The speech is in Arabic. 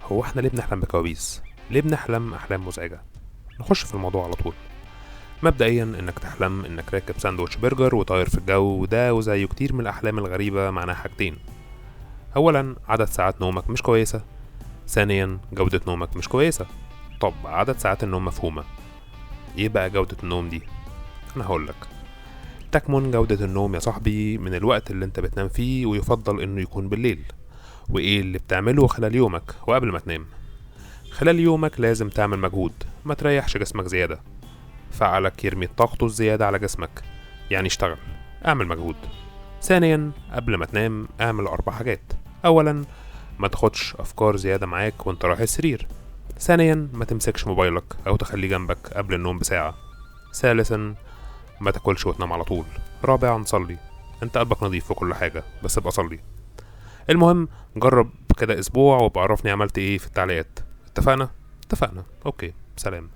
هو احنا ليه بنحلم بكوابيس؟ ليه بنحلم احلام مزعجة؟ نخش في الموضوع على طول. مبدئيا انك تحلم انك راكب ساندوتش برجر وطاير في الجو، وده وزيه كتير من الاحلام الغريبة معناها حاجتين: اولا عدد ساعات نومك مش كويسة، ثانيا جودة نومك مش كويسة. طب عدد ساعات النوم مفهومة، ايه بقى جودة النوم دي؟ انا هقولك. تكمن جودة النوم يا صاحبي من الوقت اللي انت بتنام فيه، ويفضل انه يكون بالليل. وايه اللي بتعمله خلال يومك وقبل ما تنام. خلال يومك لازم تعمل مجهود، ما تريحش جسمك زيادة. فعلك يرمي طاقته الزيادة على جسمك، يعني اشتغل، اعمل مجهود. ثانيا قبل ما تنام اعمل 4 حاجات. اولا ما تاخدش افكار زيادة معاك وانت رايح السرير. ثانيا ما تمسكش موبايلك او تخليه جنبك قبل النوم بساعة. ثالثا ما تاكلش وتنام على طول. رابعا صلي، انت قلبك نظيف في كل حاجة، بس ابقى صلي. المهم جرب كده اسبوع وابقى عرفني عملت ايه في التعليقات. اتفقنا؟ اتفقنا. اوكي، سلام.